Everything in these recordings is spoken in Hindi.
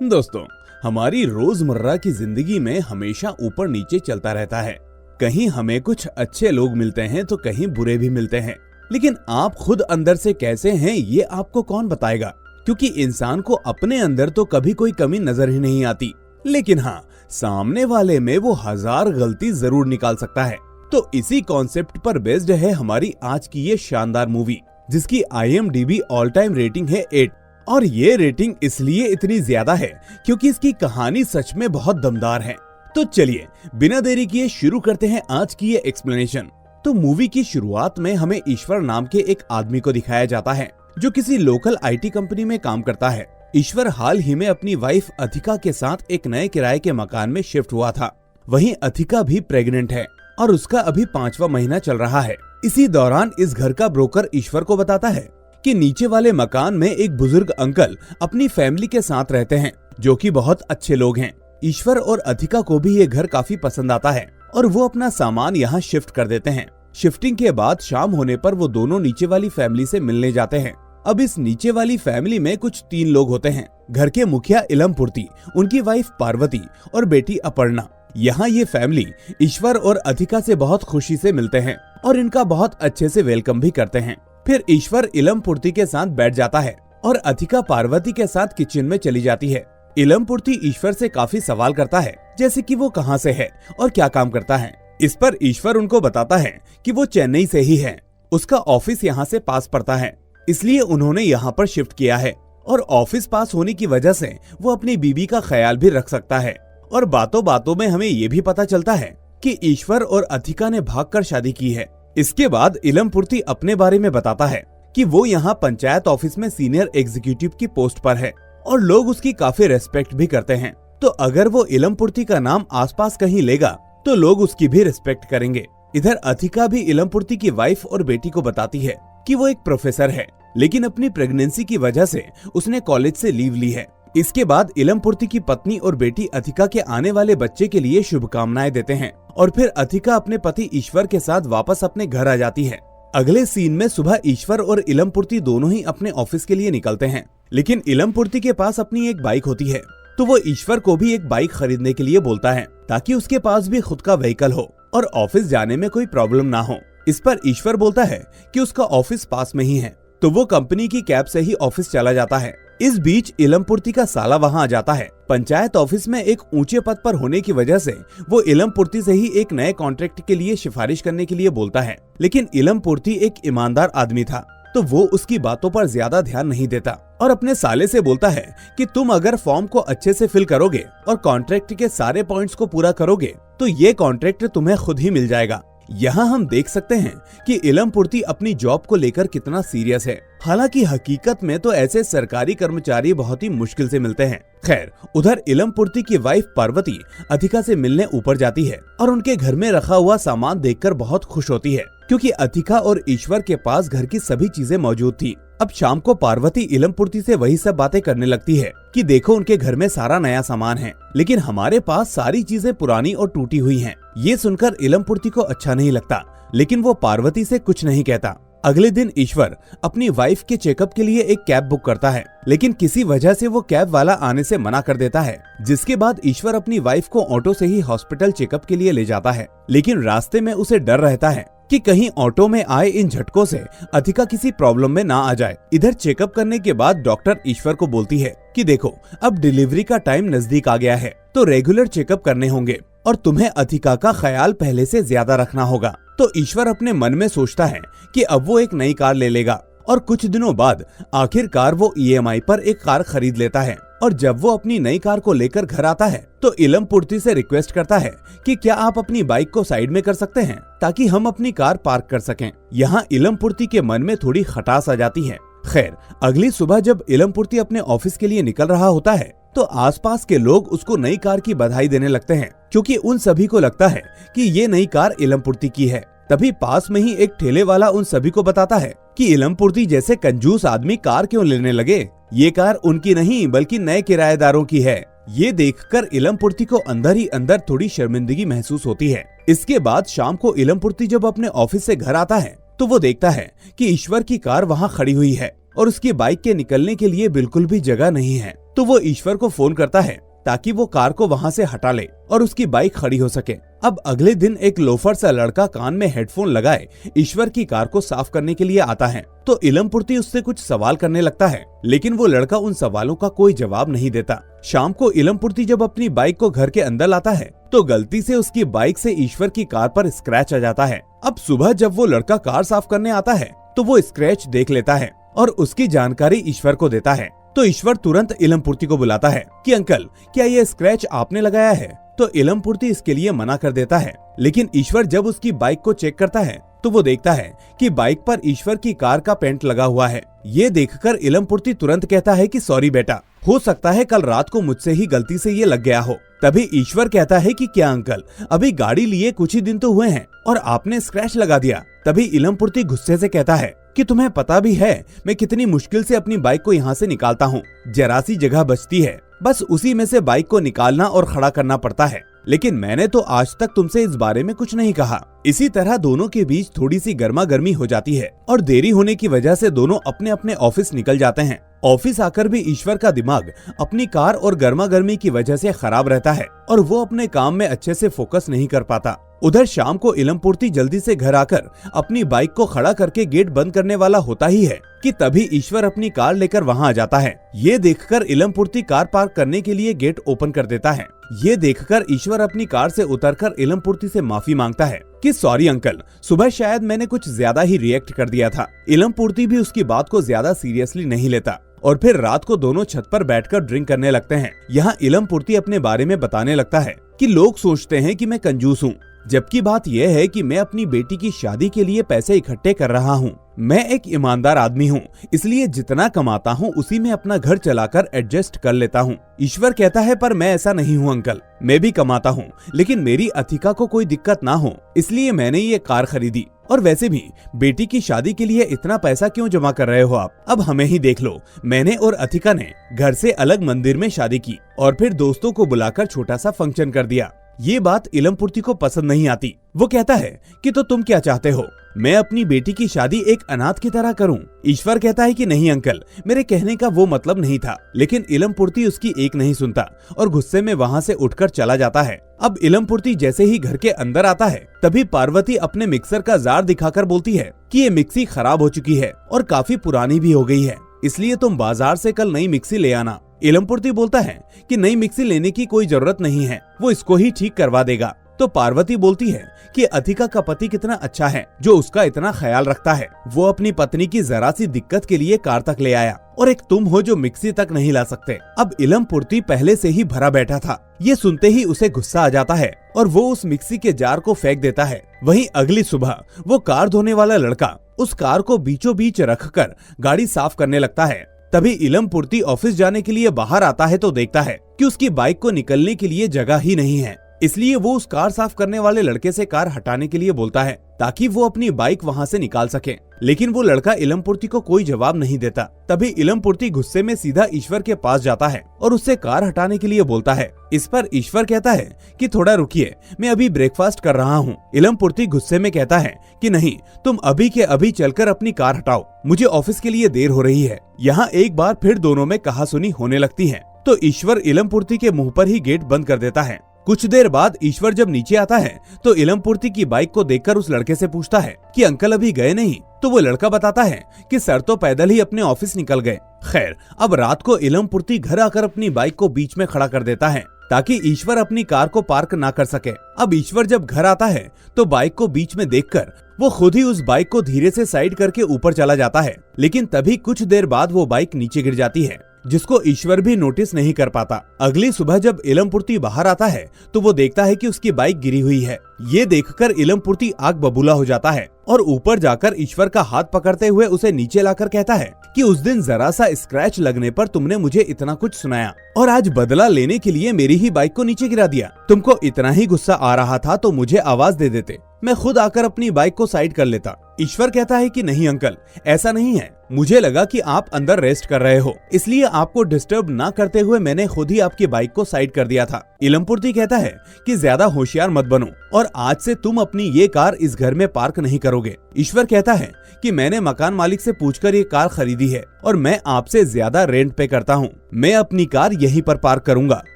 दोस्तों, हमारी रोजमर्रा की जिंदगी में हमेशा ऊपर नीचे चलता रहता है। कहीं हमें कुछ अच्छे लोग मिलते हैं तो कहीं बुरे भी मिलते हैं। लेकिन आप खुद अंदर से कैसे हैं ये आपको कौन बताएगा, क्योंकि इंसान को अपने अंदर तो कभी कोई कमी नजर ही नहीं आती, लेकिन हाँ, सामने वाले में वो 1000 गलती जरूर निकाल सकता है। तो इसी कॉन्सेप्ट पर बेस्ड है हमारी आज की ये शानदार मूवी, जिसकी IMDb ऑल टाइम रेटिंग है 8। और ये रेटिंग इसलिए इतनी ज्यादा है क्योंकि इसकी कहानी सच में बहुत दमदार है। तो चलिए बिना देरी किए शुरू करते हैं आज की ये एक्सप्लेनेशन। तो मूवी की शुरुआत में हमें ईश्वर नाम के एक आदमी को दिखाया जाता है जो किसी लोकल IT कंपनी में काम करता है। ईश्वर हाल ही में अपनी वाइफ अधिका के साथ एक नए किराए के मकान में शिफ्ट हुआ था। वहीं अधिका भी प्रेग्नेंट है और उसका अभी 5वां महीना चल रहा है। इसी दौरान इस घर का ब्रोकर ईश्वर को बताता है कि नीचे वाले मकान में एक बुजुर्ग अंकल अपनी फैमिली के साथ रहते हैं, जो कि बहुत अच्छे लोग हैं। ईश्वर और अधिका को भी ये घर काफी पसंद आता है और वो अपना सामान यहाँ शिफ्ट कर देते हैं। शिफ्टिंग के बाद शाम होने पर वो दोनों नीचे वाली फैमिली से मिलने जाते हैं। अब इस नीचे वाली फैमिली में कुछ 3 लोग होते हैं। घर के मुखिया इलमपूर्ति, उनकी वाइफ पार्वती और बेटी अपर्णा। यहाँ ये फैमिली ईश्वर और अधिका से बहुत खुशी से मिलते हैं और इनका बहुत अच्छे से वेलकम भी करते हैं। फिर ईश्वर इलमपूर्ति के साथ बैठ जाता है और अधिका पार्वती के साथ किचन में चली जाती है। इलमपूर्ति ईश्वर से काफी सवाल करता है, जैसे कि वो कहाँ से है और क्या काम करता है। इस पर ईश्वर उनको बताता है कि वो चेन्नई से ही है, उसका ऑफिस यहाँ से पास पड़ता है, इसलिए उन्होंने यहाँ पर शिफ्ट किया है और ऑफिस पास होने की वजह से वो अपनी बीबी का ख्याल भी रख सकता है। और बातों बातों में हमें ये भी पता चलता है कि ईश्वर और अधिका ने भागकर शादी की है। इसके बाद इलमपूर्ति अपने बारे में बताता है कि वो यहाँ पंचायत ऑफिस में सीनियर एग्जीक्यूटिव की पोस्ट पर है और लोग उसकी काफी रेस्पेक्ट भी करते हैं। तो अगर वो इलमपूर्ति का नाम आसपास कहीं लेगा तो लोग उसकी भी रेस्पेक्ट करेंगे। इधर अधिका भी इलमपूर्ति की वाइफ और बेटी को बताती है कि वो एक प्रोफेसर है, लेकिन अपनी प्रेगनेंसी की वजह से उसने कॉलेज से लीव ली है। इसके बाद इलमपूर्ति की पत्नी और बेटी अधिका के आने वाले बच्चे के लिए शुभकामनाएं देते हैं और फिर अधिका अपने पति ईश्वर के साथ वापस अपने घर आ जाती है। अगले सीन में सुबह ईश्वर और इलमपूर्ति दोनों ही अपने ऑफिस के लिए निकलते हैं, लेकिन इलमपूर्ति के पास अपनी एक बाइक होती है, तो वो ईश्वर को भी एक बाइक खरीदने के लिए बोलता है ताकि उसके पास भी खुद का व्हीकल हो और ऑफिस जाने में कोई प्रॉब्लम ना हो। इस पर ईश्वर बोलता है कि उसका ऑफिस पास में ही है, तो वो कंपनी की कैब से ही ऑफिस चला जाता है। इस बीच इलमपूर्ति का साला वहां आ जाता है। पंचायत ऑफिस में एक ऊंचे पद पर होने की वजह से वो इलमपूर्ति से ही एक नए कॉन्ट्रैक्ट के लिए सिफारिश करने के लिए बोलता है, लेकिन इलमपूर्ति एक ईमानदार आदमी था, तो वो उसकी बातों पर ज्यादा ध्यान नहीं देता और अपने साले से बोलता है कि तुम अगर फॉर्म को अच्छे से फिल करोगे और कॉन्ट्रैक्ट के सारे पॉइंट्स को पूरा करोगे तो ये कॉन्ट्रैक्ट तुम्हें खुद ही मिल जाएगा। यहाँ हम देख सकते हैं कि इलमपूर्ति अपनी जॉब को लेकर कितना सीरियस है। हालांकि हकीकत में तो ऐसे सरकारी कर्मचारी बहुत ही मुश्किल से मिलते हैं। खैर, उधर इलमपूर्ति की वाइफ पार्वती अधिका से मिलने ऊपर जाती है और उनके घर में रखा हुआ सामान देखकर बहुत खुश होती है, क्योंकि अधिका और ईश्वर के पास घर की सभी चीजें मौजूद थी। अब शाम को पार्वती इलमपूर्ति से वही सब बातें करने लगती है कि देखो उनके घर में सारा नया सामान है, लेकिन हमारे पास सारी चीजें पुरानी और टूटी हुई हैं। ये सुनकर इलमपूर्ति को अच्छा नहीं लगता, लेकिन वो पार्वती से कुछ नहीं कहता। अगले दिन ईश्वर अपनी वाइफ के चेकअप के लिए एक कैब बुक करता है, लेकिन किसी वजह से वो कैब वाला आने से मना कर देता है, जिसके बाद ईश्वर अपनी वाइफ को ऑटो से ही हॉस्पिटल चेकअप के लिए ले जाता है। लेकिन रास्ते में उसे डर रहता है कि कहीं ऑटो में आए इन झटकों से अधिका किसी प्रॉब्लम में ना आ जाए। इधर चेकअप करने के बाद डॉक्टर ईश्वर को बोलती है कि देखो अब डिलीवरी का टाइम नजदीक आ गया है, तो रेगुलर चेकअप करने होंगे और तुम्हें अधिका का ख्याल पहले से ज्यादा रखना होगा। तो ईश्वर अपने मन में सोचता है कि अब वो एक नई कार ले लेगा और कुछ दिनों बाद आखिरकार वो EMI पर एक कार खरीद लेता है। और जब वो अपनी नई कार को लेकर घर आता है तो इलमपूर्ति से रिक्वेस्ट करता है कि क्या आप अपनी बाइक को साइड में कर सकते हैं ताकि हम अपनी कार पार्क कर सकें। यहाँ इलमपूर्ति के मन में थोड़ी खटास आ जाती है। खैर, अगली सुबह जब इलमपूर्ति अपने ऑफिस के लिए निकल रहा होता है तो आसपास के लोग उसको नई कार की बधाई देने लगते हैं, क्योंकि उन सभी को लगता है कि ये नई कार इलमपूर्ति की है। तभी पास में ही एक ठेले वाला उन सभी को बताता है कि इलमपूर्ति जैसे कंजूस आदमी कार क्यों लेने लगे, ये कार उनकी नहीं बल्कि नए किराएदारों की है। ये देखकर इलमपूर्ति को अंदर ही अंदर थोड़ी शर्मिंदगी महसूस होती है। इसके बाद शाम को इलमपूर्ति जब अपने ऑफिस से घर आता है तो वो देखता है कि ईश्वर की कार वहाँ खड़ी हुई है और उसकी बाइक के निकलने के लिए बिल्कुल भी जगह नहीं है। तो वो ईश्वर को फोन करता है ताकि वो कार को वहाँ से हटा ले और उसकी बाइक खड़ी हो सके। अब अगले दिन एक लोफर सा लड़का कान में हेडफोन लगाए ईश्वर की कार को साफ करने के लिए आता है। तो इलमपुर्ती उससे कुछ सवाल करने लगता है, लेकिन वो लड़का उन सवालों का कोई जवाब नहीं देता। शाम को इलमपुर्ती जब अपनी बाइक को घर के अंदर लाता है तो गलती से उसकी बाइक से ईश्वर की कार पर स्क्रैच आ जाता है। अब सुबह जब वो लड़का कार साफ करने आता है तो वो स्क्रैच देख लेता है और उसकी जानकारी ईश्वर को देता है। तो ईश्वर तुरंत इलमपुर्ती को बुलाता है कि अंकल, क्या ये स्क्रैच आपने लगाया है? तो इलमपुर्ती इसके लिए मना कर देता है, लेकिन ईश्वर जब उसकी बाइक को चेक करता है तो वो देखता है कि बाइक पर ईश्वर की कार का पेंट लगा हुआ है। ये देखकर इलमपुर्ती तुरंत कहता है कि सॉरी बेटा, हो सकता है कल रात को मुझसे ही गलती से ये लग गया हो। तभी ईश्वर कहता है कि क्या अंकल, अभी गाड़ी लिए कुछ ही दिन तो हुए हैं और आपने स्क्रैच लगा दिया। तभी इलमपुर्ती गुस्से से कहता है कि तुम्हें पता भी है मैं कितनी मुश्किल से अपनी बाइक को यहाँ से निकालता हूँ। जरा सी जगह बचती है, बस उसी में से बाइक को निकालना और खड़ा करना पड़ता है, लेकिन मैंने तो आज तक तुमसे इस बारे में कुछ नहीं कहा। इसी तरह दोनों के बीच थोड़ी सी गर्मा गर्मी हो जाती है और देरी होने की वजह से दोनों अपने अपने ऑफिस निकल जाते हैं। ऑफिस आकर भी ईश्वर का दिमाग अपनी कार और गर्मा गर्मी की वजह से खराब रहता है और वो अपने काम में अच्छे से फोकस नहीं कर पाता। उधर शाम को इलमपुर्ती जल्दी से घर आकर अपनी बाइक को खड़ा करके गेट बंद करने वाला होता ही है कि तभी ईश्वर अपनी कार लेकर वहां आ जाता है। ये देखकर इलमपुर्ती कार पार्क करने के लिए गेट ओपन कर देता है। ये देखकर ईश्वर अपनी कार से उतरकर इलमपुर्ती से माफी मांगता है कि सॉरी अंकल, सुबह शायद मैंने कुछ ज्यादा ही रिएक्ट कर दिया था। इलमपुर्ती भी उसकी बात को ज्यादा सीरियसली नहीं लेता और फिर रात को दोनों छत पर बैठकर ड्रिंक करने लगते हैं। यहाँ इलमपुर्ती अपने बारे में बताने लगता है कि लोग सोचते हैं कि मैं कंजूस हूँ, जबकि बात यह है कि मैं अपनी बेटी की शादी के लिए पैसे इकट्ठे कर रहा हूँ। मैं एक ईमानदार आदमी हूँ, इसलिए जितना कमाता हूँ उसी में अपना घर चलाकर एडजस्ट कर लेता हूँ। ईश्वर कहता है पर मैं ऐसा नहीं हूँ अंकल, मैं भी कमाता हूँ, लेकिन मेरी अथिका को कोई दिक्कत ना हो इसलिए मैंने ये कार खरीदी। और वैसे भी बेटी की शादी के लिए इतना पैसा क्यों जमा कर रहे हो आप? अब हमें ही देख लो, मैंने और अथिका ने घर से अलग मंदिर में शादी की और फिर दोस्तों को बुलाकर छोटा सा फंक्शन कर दिया। ये बात इलमपुर्ती को पसंद नहीं आती। वो कहता है कि तो तुम क्या चाहते हो, मैं अपनी बेटी की शादी एक अनाथ की तरह करूं? ईश्वर कहता है कि नहीं अंकल, मेरे कहने का वो मतलब नहीं था, लेकिन इलमपुर्ती उसकी एक नहीं सुनता और गुस्से में वहाँ से उठकर चला जाता है। अब इलमपुर्ती जैसे ही घर के अंदर आता है तभी पार्वती अपने मिक्सर का जार दिखाकर बोलती है कि ये मिक्सी खराब हो चुकी है और काफी पुरानी भी हो गई है, इसलिए तुम बाजार से कल नई मिक्सी ले आना। इलमपुर्ती बोलता है कि नई मिक्सी लेने की कोई जरूरत नहीं है, वो इसको ही ठीक करवा देगा। तो पार्वती बोलती है कि अथिका का पति कितना अच्छा है जो उसका इतना ख्याल रखता है। वो अपनी पत्नी की जरा सी दिक्कत के लिए कार तक ले आया और एक तुम हो जो मिक्सी तक नहीं ला सकते। अब इलमपुर्ती पहले से ही भरा बैठा था, ये सुनते ही उसे गुस्सा आ जाता है और वो उस मिक्सी के जार को फेंक देता है। वहीं अगली सुबह वो कार धोने वाला लड़का उस कार को बीचों बीच रखकर गाड़ी साफ करने लगता है। तभी इलमपुर्ती ऑफिस जाने के लिए बाहर आता है तो देखता है कि उसकी बाइक को निकलने के लिए जगह ही नहीं है, इसलिए वो उस कार साफ करने वाले लड़के से कार हटाने के लिए बोलता है ताकि वो अपनी बाइक वहाँ से निकाल सके, लेकिन वो लड़का इलमपुर्ती को कोई जवाब नहीं देता। तभी इलमपुर्ती गुस्से में सीधा ईश्वर के पास जाता है और उससे कार हटाने के लिए बोलता है। इस पर ईश्वर कहता है कि थोड़ा रुकिए, मैं अभी ब्रेकफास्ट कर रहा हूँ। इलमपुर्ती गुस्से में कहता है कि नहीं, तुम अभी के अभी चलकर अपनी कार हटाओ, मुझे ऑफिस के लिए देर हो रही है। यहाँ एक बार फिर दोनों में कहासुनी होने लगती है तो ईश्वर इलमपुर्ती के मुंह पर ही गेट बंद कर देता है। कुछ देर बाद ईश्वर जब नीचे आता है तो इलमपुर्ती की बाइक को देखकर उस लड़के से पूछता है कि अंकल अभी गए नहीं? तो वो लड़का बताता है कि सर तो पैदल ही अपने ऑफिस निकल गए। खैर, अब रात को इलमपुर्ती घर आकर अपनी बाइक को बीच में खड़ा कर देता है ताकि ईश्वर अपनी कार को पार्क ना कर सके। अब ईश्वर जब घर आता है तो बाइक को बीच में देखकर वो खुद ही उस बाइक को धीरे से साइड करके ऊपर चला जाता है, लेकिन तभी कुछ देर बाद वो बाइक नीचे गिर जाती है जिसको ईश्वर भी नोटिस नहीं कर पाता। अगली सुबह जब इलमपुर्ती बाहर आता है तो वो देखता है कि उसकी बाइक गिरी हुई है। ये देखकर इलमपुर्ती आग बबूला हो जाता है और ऊपर जाकर ईश्वर का हाथ पकड़ते हुए उसे नीचे लाकर कहता है कि उस दिन जरा सा स्क्रैच लगने पर तुमने मुझे इतना कुछ सुनाया और आज बदला लेने के लिए मेरी ही बाइक को नीचे गिरा दिया। तुमको इतना ही गुस्सा आ रहा था तो मुझे आवाज दे देते, मैं खुद आकर अपनी बाइक को साइड कर लेता। ईश्वर कहता है कि नहीं अंकल, ऐसा नहीं है, मुझे लगा कि आप अंदर रेस्ट कर रहे हो, इसलिए आपको डिस्टर्ब ना करते हुए मैंने खुद ही आपकी बाइक को साइड कर दिया था। इलमपुर्ती कहता है कि ज्यादा होशियार मत बनो और आज से तुम अपनी ये कार इस घर में पार्क नहीं करोगे। ईश्वर कहता है कि मैंने मकान मालिक से पूछकर ये कार खरीदी है और मैं आपसे ज्यादा रेंट पे करता हूँ, मैं अपनी कार यहीं पर पार्क करूंगा,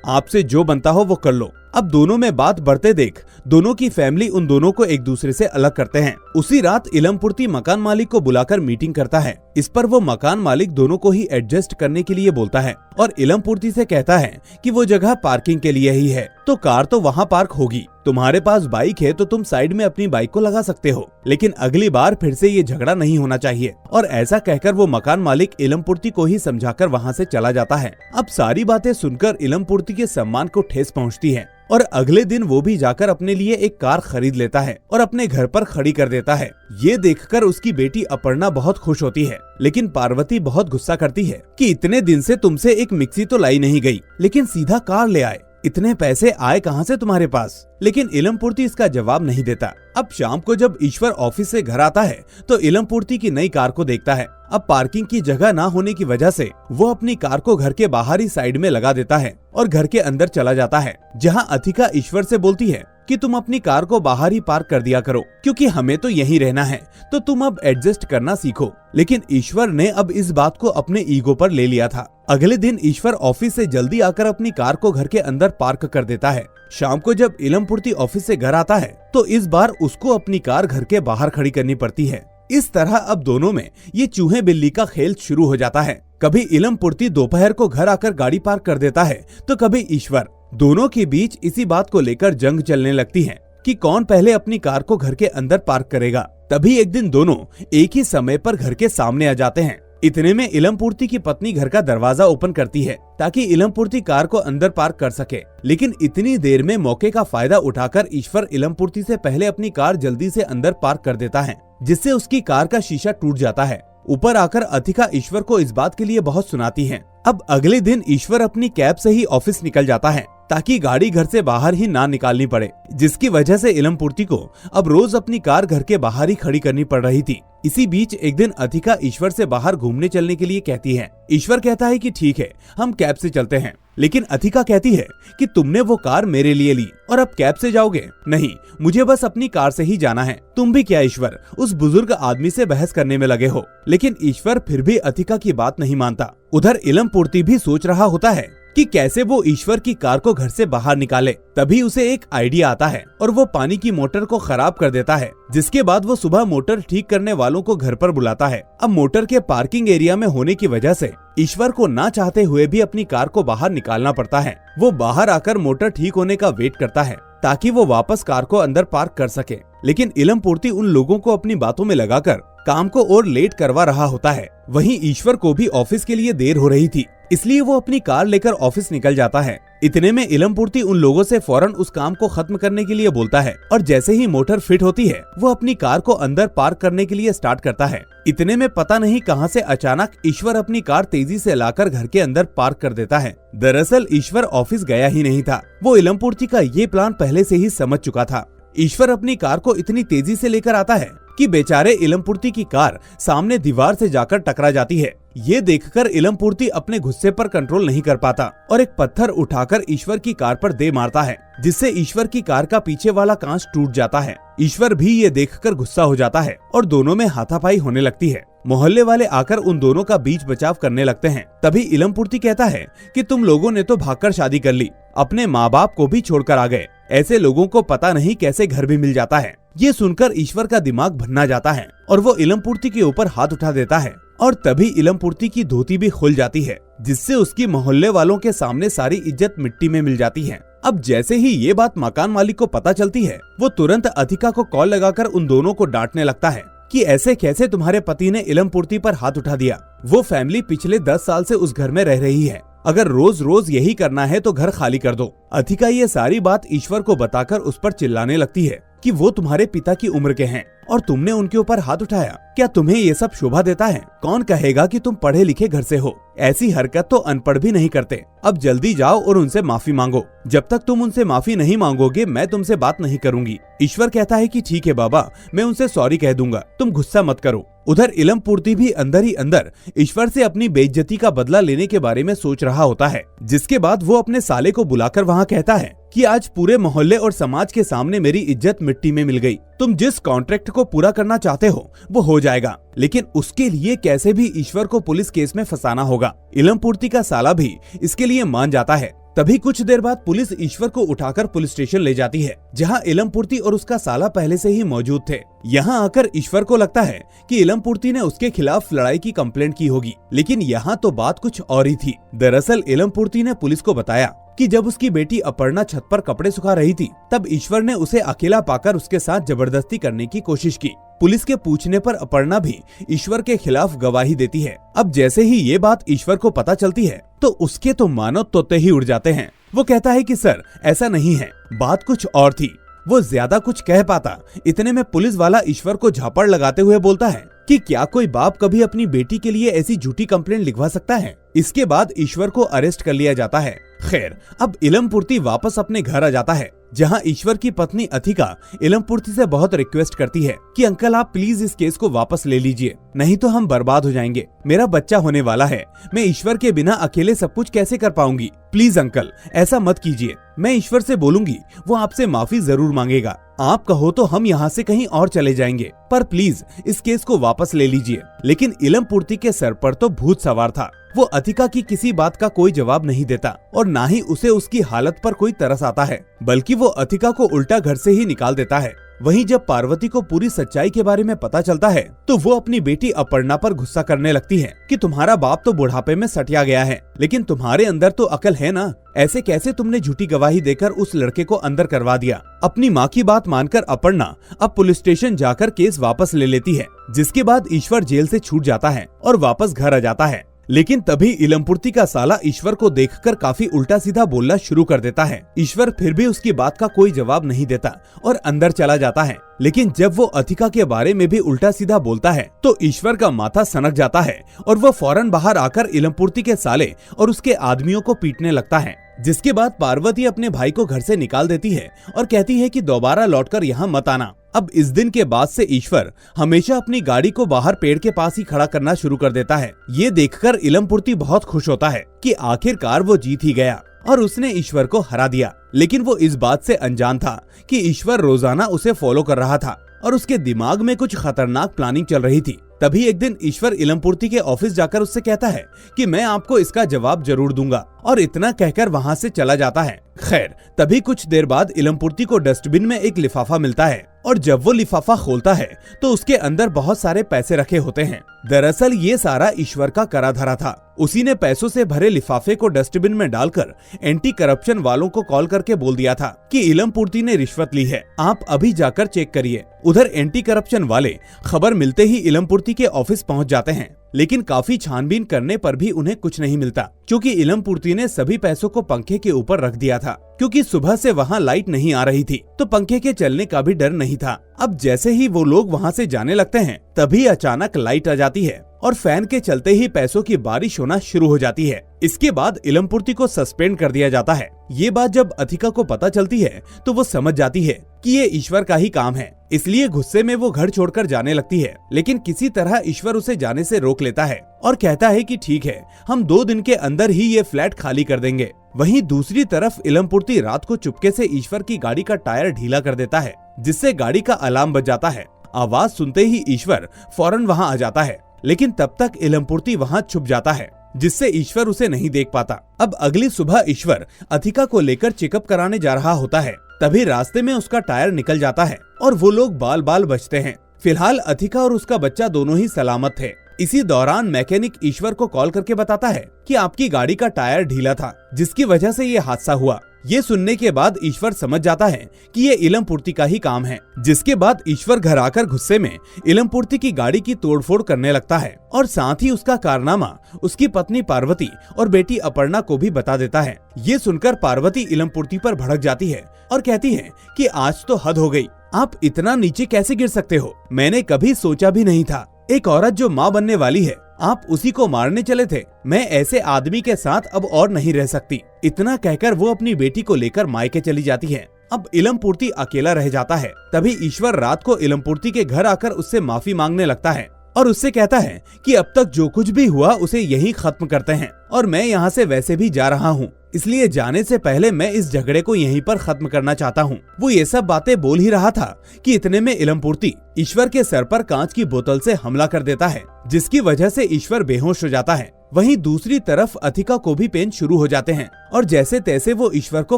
आपसे जो बनता हो वो कर लो। अब दोनों में बात बढ़ते देख दोनों की फैमिली उन दोनों को एक दूसरे से अलग करते हैं। उसी रात इलमपुर्ती मकान मालिक को बुलाकर मीटिंग करता है। इस पर वो मकान मालिक दोनों को ही एडजस्ट करने के लिए बोलता है और इलमपुर्ती से कहता है कि वो जगह पार्किंग के लिए ही है, तो कार तो वहाँ पार्क होगी। तुम्हारे पास बाइक है तो तुम साइड में अपनी बाइक को लगा सकते हो, लेकिन अगली बार फिर से ये झगड़ा नहीं होना चाहिए। और ऐसा कहकर वो मकान मालिक इलमपुर्ती को ही समझाकर वहाँ से चला जाता है। अब सारी बातें सुनकर इलमपुर्ती के सम्मान को ठेस पहुँचती है और अगले दिन वो भी जाकर अपने लिए एक कार खरीद लेता है और अपने घर पर खड़ी कर देता है। ये देखकर उसकी बेटी अपर्णा बहुत खुश होती है, लेकिन पार्वती बहुत गुस्सा करती है कि इतने दिन से तुमसे एक मिक्सी तो लाई नहीं गई, लेकिन सीधा कार ले आए। इतने पैसे आए कहाँ से तुम्हारे पास? लेकिन इलमपुर्ती इसका जवाब नहीं देता। अब शाम को जब ईश्वर ऑफिस से घर आता है तो इलमपुर्ती की नई कार को देखता है। अब पार्किंग की जगह ना होने की वजह से वो अपनी कार को घर के बाहरी साइड में लगा देता है और घर के अंदर चला जाता है, जहां अथिका ईश्वर से बोलती है कि तुम अपनी कार को बाहर ही पार्क कर दिया करो, क्योंकि हमें तो यहीं रहना है, तो तुम अब एडजस्ट करना सीखो। लेकिन ईश्वर ने अब इस बात को अपने ईगो पर ले लिया था। अगले दिन ईश्वर ऑफिस से जल्दी आकर अपनी कार को घर के अंदर पार्क कर देता है। शाम को जब इलमपुर्ती ऑफिस से घर आता है तो इस बार उसको अपनी कार घर के बाहर खड़ी करनी पड़ती है। इस तरह अब दोनों में ये चूहे बिल्ली का खेल शुरू हो जाता है। कभी इलमपुर्ती दोपहर को घर आकर गाड़ी पार्क कर देता है तो कभी ईश्वर। दोनों के बीच इसी बात को लेकर जंग चलने लगती है कि कौन पहले अपनी कार को घर के अंदर पार्क करेगा। तभी एक दिन दोनों एक ही समय पर घर के सामने आ जाते हैं। इतने में इलमपुर्ती की पत्नी घर का दरवाजा ओपन करती है ताकि इलमपुर्ती कार को अंदर पार्क कर सके, लेकिन इतनी देर में मौके का फायदा उठाकर ईश्वर इलमपुर्ती से पहले अपनी कार जल्दी से अंदर पार्क कर देता है, जिससे उसकी कार का शीशा टूट जाता है। ऊपर आकर अथिका ईश्वर को इस बात के लिए बहुत सुनाती है। अब अगले दिन ईश्वर अपनी कैब से ही ऑफिस निकल जाता है ताकि गाड़ी घर से बाहर ही ना निकालनी पड़े, जिसकी वजह से इलमपुर्ती को अब रोज अपनी कार घर के बाहर ही खड़ी करनी पड़ रही थी। इसी बीच एक दिन अथिका ईश्वर से बाहर घूमने चलने के लिए कहती है। ईश्वर कहता है कि ठीक है, हम कैब से चलते हैं, लेकिन अथिका कहती है कि तुमने वो कार मेरे लिए ली और अब कैब से जाओगे? नहीं, मुझे बस अपनी कार से ही जाना है। तुम भी क्या ईश्वर उस बुजुर्ग आदमी से बहस करने में लगे हो? लेकिन ईश्वर फिर भी अथिका की बात नहीं मानता। उधर इलमपुर्ती भी सोच रहा होता है कि कैसे वो ईश्वर की कार को घर से बाहर निकाले। तभी उसे एक आइडिया आता है और वो पानी की मोटर को खराब कर देता है, जिसके बाद वो सुबह मोटर ठीक करने वालों को घर पर बुलाता है। अब मोटर के पार्किंग एरिया में होने की वजह से ईश्वर को ना चाहते हुए भी अपनी कार को बाहर निकालना पड़ता है। वो बाहर आकर मोटर ठीक होने का वेट करता है ताकि वो वापस कार को अंदर पार्क कर सके, लेकिन इलमपुर्ती उन लोगों को अपनी बातों में लगाकर काम को और लेट करवा रहा होता है। वहीं ईश्वर को भी ऑफिस के लिए देर हो रही थी, इसलिए वो अपनी कार लेकर ऑफिस निकल जाता है। इतने में इलमपुर्ती उन लोगों से फौरन उस काम को खत्म करने के लिए बोलता है और जैसे ही मोटर फिट होती है वो अपनी कार को अंदर पार्क करने के लिए स्टार्ट करता है। इतने में पता नहीं कहां से अचानक ईश्वर अपनी कार तेजी से लाकर घर के अंदर पार्क कर देता है। दरअसल ईश्वर ऑफिस गया ही नहीं था, वो इलमपुर्ती का ये प्लान पहले से ही समझ चुका था। ईश्वर अपनी कार को इतनी तेजी से लेकर आता है कि बेचारे इलमपुर्ती की कार सामने दीवार से जाकर टकरा जाती है। ये देखकर इलमपुर्ती अपने गुस्से पर कंट्रोल नहीं कर पाता और एक पत्थर उठाकर ईश्वर की कार पर दे मारता है, जिससे ईश्वर की कार का पीछे वाला कांच टूट जाता है। ईश्वर भी ये देखकर गुस्सा हो जाता है और दोनों में हाथापाई होने लगती है। मोहल्ले वाले आकर उन दोनों का बीच बचाव करने लगते हैं। तभी इलमपुर्ती कहता है कि तुम लोगों ने तो भागकर शादी कर ली, अपने माँ बाप को भी छोड़कर आ गए। ऐसे लोगों को पता नहीं कैसे घर भी मिल जाता है। ये सुनकर ईश्वर का दिमाग भन्ना जाता है और वो इलमपुर्ती के ऊपर हाथ उठा देता है और तभी इलमपुर्ती की धोती भी खुल जाती है, जिससे उसकी मोहल्ले वालों के सामने सारी इज्जत मिट्टी में मिल जाती है। अब जैसे ही ये बात मकान मालिक को पता चलती है, वो तुरंत अथिका को कॉल लगाकर उन दोनों को डांटने लगता है कि ऐसे कैसे तुम्हारे पति ने इलमपुर्ती पर हाथ उठा दिया। वो फैमिली पिछले 10 साल से उस घर में रह रही है, अगर रोज रोज यही करना है तो घर खाली कर दो। अथिका ये सारी बात ईश्वर को बताकर उस पर चिल्लाने लगती है कि वो तुम्हारे पिता की उम्र के हैं और तुमने उनके ऊपर हाथ उठाया। क्या तुम्हें ये सब शोभा देता है? कौन कहेगा कि तुम पढ़े लिखे घर से हो? ऐसी हरकत तो अनपढ़ भी नहीं करते। अब जल्दी जाओ और उनसे माफी मांगो। जब तक तुम उनसे माफी नहीं मांगोगे मैं तुमसे बात नहीं करूंगी। ईश्वर कहता है कि ठीक है बाबा, मैं उनसे सॉरी कह दूंगा, तुम गुस्सा मत करो। उधर इलम पूर्ति भी अंदर ही अंदर ईश्वर से अपनी बेइज्जती का बदला लेने के बारे में सोच रहा होता है, जिसके बाद वो अपने साले को बुलाकर वहाँ कहता है कि आज पूरे मोहल्ले और समाज के सामने मेरी इज्जत मिट्टी में मिल गई। तुम जिस कॉन्ट्रैक्ट को पूरा करना चाहते हो वो हो जाएगा, लेकिन उसके लिए कैसे भी ईश्वर को पुलिस केस में फंसाना होगा। इलम पूर्ति का साला भी इसके लिए मान जाता है। तभी कुछ देर बाद पुलिस ईश्वर को उठाकर पुलिस स्टेशन ले जाती है, जहां इलम पूर्ति और उसका साला पहले से ही मौजूद थे। यहां आकर ईश्वर को लगता है कि इलम पूर्ति ने उसके खिलाफ लड़ाई की कंप्लेंट की होगी, लेकिन यहाँ तो बात कुछ और ही थी। दरअसल इलम पूर्ति ने पुलिस को बताया कि जब उसकी बेटी अपर्णा छत पर कपड़े सुखा रही थी, तब ईश्वर ने उसे अकेला पाकर उसके साथ जबरदस्ती करने की कोशिश की। पुलिस के पूछने पर अपर्णा भी ईश्वर के खिलाफ गवाही देती है। अब जैसे ही ये बात ईश्वर को पता चलती है तो उसके तो मानो तोते ही उड़ जाते हैं। वो कहता है कि सर ऐसा नहीं है, बात कुछ और थी। वो ज्यादा कुछ कह पाता, इतने में पुलिस वाला ईश्वर को झापड़ लगाते हुए बोलता है कि क्या कोई बाप कभी अपनी बेटी के लिए ऐसी झूठी कंप्लेंट लिखवा सकता है। इसके बाद ईश्वर को अरेस्ट कर लिया जाता है। खैर, अब इलम पूर्ति वापस अपने घर आ जाता है, जहां ईश्वर की पत्नी अथिका इलम पूर्ति से बहुत रिक्वेस्ट करती है कि अंकल आप प्लीज इस केस को वापस ले लीजिए, नहीं तो हम बर्बाद हो जाएंगे। मेरा बच्चा होने वाला है, मैं ईश्वर के बिना अकेले सब कुछ कैसे कर पाऊंगी। प्लीज अंकल ऐसा मत कीजिए, मैं ईश्वर से बोलूंगी, वो आपसे माफी जरूर मांगेगा। आप कहो तो हम यहाँ से कहीं और चले जाएंगे, पर प्लीज इस केस को वापस ले लीजिए। लेकिन इलम पूर्ति के सर पर तो भूत सवार था। वो अथिका की किसी बात का कोई जवाब नहीं देता और ना ही उसे उसकी हालत पर कोई तरस आता है, बल्कि वो अथिका को उल्टा घर से ही निकाल देता है। वहीं जब पार्वती को पूरी सच्चाई के बारे में पता चलता है तो वो अपनी बेटी अपर्णा पर गुस्सा करने लगती है कि तुम्हारा बाप तो बुढ़ापे में सटिया गया है, लेकिन तुम्हारे अंदर तो अकल है ना, ऐसे कैसे तुमने झूठी गवाही देकर उस लड़के को अंदर करवा दिया। अपनी माँ की बात मानकर अपर्णा अब पुलिस स्टेशन जाकर केस वापस ले लेती है, जिसके बाद ईश्वर जेल से छूट जाता है और वापस घर आ जाता है। लेकिन तभी इलम पूर्ति का साला ईश्वर को देखकर काफी उल्टा सीधा बोलना शुरू कर देता है। ईश्वर फिर भी उसकी बात का कोई जवाब नहीं देता और अंदर चला जाता है। लेकिन जब वो अथिका के बारे में भी उल्टा सीधा बोलता है तो ईश्वर का माथा सनक जाता है और वो फौरन बाहर आकर इलम पूर्ति के साले और उसके आदमियों को पीटने लगता है। जिसके बाद पार्वती अपने भाई को घर से निकाल देती है और कहती है कि दोबारा लौटकर यहाँ मत आना। अब इस दिन के बाद से ईश्वर हमेशा अपनी गाड़ी को बाहर पेड़ के पास ही खड़ा करना शुरू कर देता है। ये देखकर इलम पूर्ति बहुत खुश होता है कि आखिरकार वो जीत ही गया और उसने ईश्वर को हरा दिया। लेकिन वो इस बात से अनजान था कि ईश्वर रोजाना उसे फॉलो कर रहा था और उसके दिमाग में कुछ खतरनाक प्लानिंग चल रही थी। तभी एक दिन ईश्वर इलम पूर्ति के ऑफिस जाकर उससे कहता है कि मैं आपको इसका जवाब जरूर दूंगा, और इतना कहकर वहाँ से चला जाता है। खैर, तभी कुछ देर बाद इलम पूर्ति को डस्टबिन में एक लिफाफा मिलता है और जब वो लिफाफा खोलता है तो उसके अंदर बहुत सारे पैसे रखे होते हैं। दरअसल ये सारा ईश्वर का करा धरा था। उसी ने पैसों से भरे लिफाफे को डस्टबिन में डालकर एंटी करप्शन वालों को कॉल करके बोल दिया था कि इलम पूर्ति ने रिश्वत ली है, आप अभी जाकर चेक करिए। उधर एंटी करप्शन वाले खबर मिलते ही इलम पूर्ति के ऑफिस पहुंच जाते हैं, लेकिन काफी छानबीन करने पर भी उन्हें कुछ नहीं मिलता, क्योंकि इलम पूर्ति ने सभी पैसों को पंखे के ऊपर रख दिया था। क्योंकि सुबह से वहाँ लाइट नहीं आ रही थी तो पंखे के चलने का भी डर नहीं था। अब जैसे ही वो लोग वहाँ से जाने लगते हैं तभी अचानक लाइट आ जाती है और फैन के चलते ही पैसों की बारिश होना शुरू हो जाती है। इसके बाद इलम पूर्ति को सस्पेंड कर दिया जाता है। ये बात जब अथिका को पता चलती है तो वो समझ जाती है कि ये ईश्वर का ही काम है, इसलिए गुस्से में वो घर छोड़कर जाने लगती है। लेकिन किसी तरह ईश्वर उसे जाने से रोक लेता है और कहता है कि ठीक है, हम 2 दिन के अंदर ही ये फ्लैट खाली कर देंगे। वहीं दूसरी तरफ इलम पूर्ति रात को चुपके से ईश्वर की गाड़ी का टायर ढीला कर देता है, जिससे गाड़ी का अलार्म बज जाता है। आवाज सुनते ही ईश्वर फौरन वहाँ आ जाता है, लेकिन तब तक इलम पूर्ति वहाँ छुप जाता है, जिससे ईश्वर उसे नहीं देख पाता। अब अगली सुबह ईश्वर अथिका को लेकर चेकअप कराने जा रहा होता है, तभी रास्ते में उसका टायर निकल जाता है और वो लोग बाल बाल बचते हैं। फिलहाल अथिका और उसका बच्चा दोनों ही सलामत थे। इसी दौरान मैकेनिक ईश्वर को कॉल करके बताता है कि आपकी गाड़ी का टायर ढीला था, जिसकी वजह से ये हादसा हुआ। ये सुनने के बाद ईश्वर समझ जाता है कि ये इलम पूर्ति का ही काम है। जिसके बाद ईश्वर घर आकर गुस्से में इलम पूर्ति की गाड़ी की तोड़फोड़ करने लगता है और साथ ही उसका कारनामा उसकी पत्नी पार्वती और बेटी अपर्णा को भी बता देता है। ये सुनकर पार्वती इलम पूर्ति पर भड़क जाती है और कहती है कि आज तो हद हो गई, आप इतना नीचे कैसे गिर सकते हो, मैंने कभी सोचा भी नहीं था। एक औरत जो माँ बनने वाली है, आप उसी को मारने चले थे। मैं ऐसे आदमी के साथ अब और नहीं रह सकती। इतना कहकर वो अपनी बेटी को लेकर मायके चली जाती है। अब इलम पूर्ति अकेला रह जाता है। तभी ईश्वर रात को इलम पूर्ति के घर आकर उससे माफी मांगने लगता है और उससे कहता है कि अब तक जो कुछ भी हुआ उसे यही खत्म करते हैं और मैं यहाँ से वैसे भी जा रहा हूँ, इसलिए जाने से पहले मैं इस झगड़े को यहीं पर खत्म करना चाहता हूँ। वो ये सब बातें बोल ही रहा था कि इतने में इलमपूर्ति ईश्वर के सर पर कांच की बोतल से हमला कर देता है, जिसकी वजह से ईश्वर बेहोश हो जाता है। वहीं दूसरी तरफ अथिका को भी पेन शुरू हो जाते हैं और जैसे तैसे वो ईश्वर को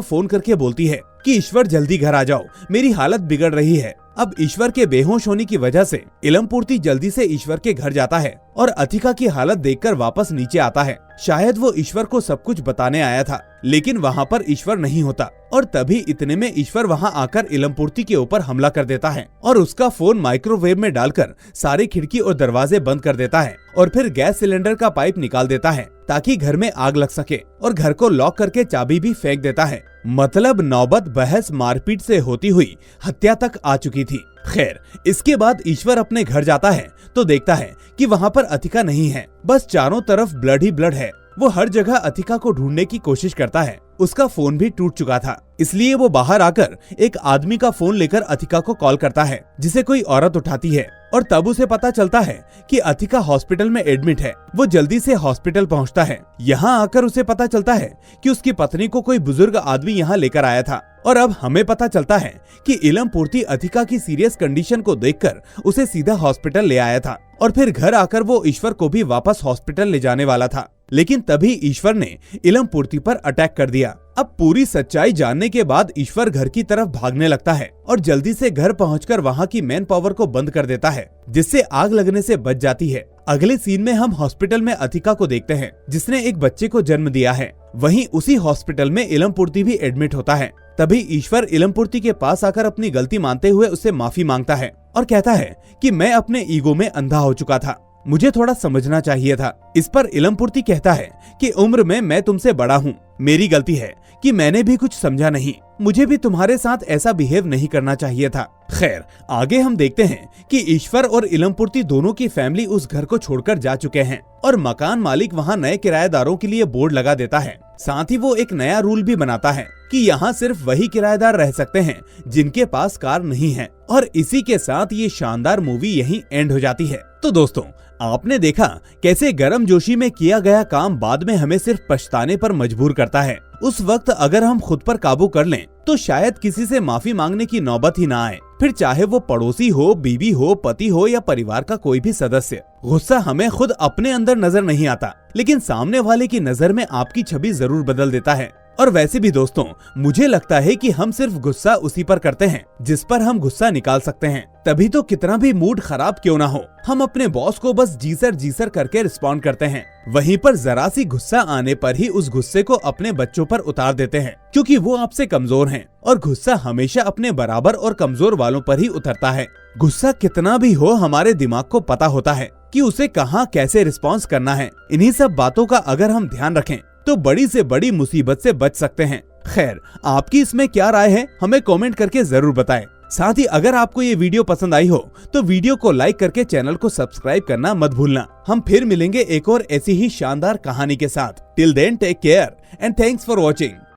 फोन करके बोलती है कि ईश्वर जल्दी घर आ जाओ, मेरी हालत बिगड़ रही है। अब ईश्वर के बेहोश होने की वजह से इलमपूर्ति जल्दी से ईश्वर के घर जाता है और अथिका की हालत देखकर वापस नीचे आता है। शायद वो ईश्वर को सब कुछ बताने आया था, लेकिन वहाँ पर ईश्वर नहीं होता और तभी इतने में ईश्वर वहाँ आकर इलमपूर्ति के ऊपर हमला कर देता है और उसका फोन माइक्रोवेव में डालकर सारी खिड़की और दरवाजे बंद कर देता है और फिर गैस सिलेंडर का पाइप निकाल देता है ताकि घर में आग लग सके और घर को लॉक करके चाबी भी फेंक देता है। मतलब नौबत बहस मारपीट से होती हुई हत्या तक आ चुकी थी। खैर, इसके बाद ईश्वर अपने घर जाता है तो देखता है कि वहाँ पर अथिका नहीं है, बस चारों तरफ ब्लड ही ब्लड है। वो हर जगह अथिका को ढूंढने की कोशिश करता है। उसका फोन भी टूट चुका था, इसलिए वो बाहर आकर एक आदमी का फोन लेकर अथिका को कॉल करता है, जिसे कोई औरत उठाती है और तब उसे पता चलता है कि अथिका हॉस्पिटल में एडमिट है। वो जल्दी से हॉस्पिटल पहुंचता है। यहाँ आकर उसे पता चलता है कि उसकी पत्नी को कोई बुजुर्ग आदमी यहाँ लेकर आया था और अब हमें पता चलता है कि इलमपूर्ति अथिका की सीरियस कंडीशन को देखकर उसे सीधा हॉस्पिटल ले आया था और फिर घर आकर वो ईश्वर को भी वापस हॉस्पिटल ले जाने वाला था, लेकिन तभी ईश्वर ने इलमपूर्ति पर अटैक कर दिया। अब पूरी सच्चाई जानने के बाद ईश्वर घर की तरफ भागने लगता है और जल्दी से घर पहुंचकर वहां की मेन पावर को बंद कर देता है, जिससे आग लगने से बच जाती है। अगले सीन में हम हॉस्पिटल में अथिका को देखते हैं, जिसने एक बच्चे को जन्म दिया है। वहीं उसी हॉस्पिटल में इलमपूर्ति भी एडमिट होता है। तभी ईश्वर इलमपूर्ति के पास आकर अपनी गलती मानते हुए उससे माफी मांगता है और कहता है कि मैं अपने ईगो में अंधा हो चुका था, मुझे थोड़ा समझना चाहिए था। इस पर इलमपूर्ति कहता है कि उम्र में मैं तुमसे बड़ा हूँ, मेरी गलती है कि मैंने भी कुछ समझा नहीं, मुझे भी तुम्हारे साथ ऐसा बिहेव नहीं करना चाहिए था। खैर, आगे हम देखते हैं कि ईश्वर और इलमपूर्ति दोनों की फैमिली उस घर को छोड़कर जा चुके हैं और मकान मालिक वहाँ नए किराएदारों के लिए बोर्ड लगा देता है। साथ ही वो एक नया रूल भी बनाता है कि यहाँ सिर्फ वही किराएदार रह सकते हैं जिनके पास कार नहीं है। और इसी के साथ ये शानदार मूवी यहीं एंड हो जाती है। तो दोस्तों, आपने देखा कैसे गर्मजोशी में किया गया काम बाद में हमें सिर्फ पछताने पर मजबूर करता है। उस वक्त अगर हम खुद पर काबू कर लें तो शायद किसी से माफी मांगने की नौबत ही ना आए, फिर चाहे वो पड़ोसी हो, बीवी हो, पति हो या परिवार का कोई भी सदस्य। गुस्सा हमें खुद अपने अंदर नजर नहीं आता, लेकिन सामने वाले की नजर में आपकी छवि जरूर बदल देता है। और वैसे भी दोस्तों, मुझे लगता है कि हम सिर्फ गुस्सा उसी पर करते हैं जिस पर हम गुस्सा निकाल सकते हैं। तभी तो कितना भी मूड खराब क्यों ना हो, हम अपने बॉस को बस जी सर करके रिस्पॉन्ड करते हैं। वहीं पर जरा सी गुस्सा आने पर ही उस गुस्से को अपने बच्चों पर उतार देते हैं, क्योंकि वो आपसे कमजोर हैं और गुस्सा हमेशा अपने बराबर और कमजोर वालों पर ही उतरता है। गुस्सा कितना भी हो, हमारे दिमाग को पता होता है कि उसे कहाँ कैसे रिस्पॉन्स करना है। इन्हीं सब बातों का अगर हम ध्यान रखें तो बड़ी से बड़ी मुसीबत से बच सकते हैं। खैर, आपकी इसमें क्या राय है, हमें कमेंट करके जरूर बताएं। साथ ही अगर आपको ये वीडियो पसंद आई हो तो वीडियो को लाइक करके चैनल को सब्सक्राइब करना मत भूलना। हम फिर मिलेंगे एक और ऐसी ही शानदार कहानी के साथ। Till then take care and thanks for watching.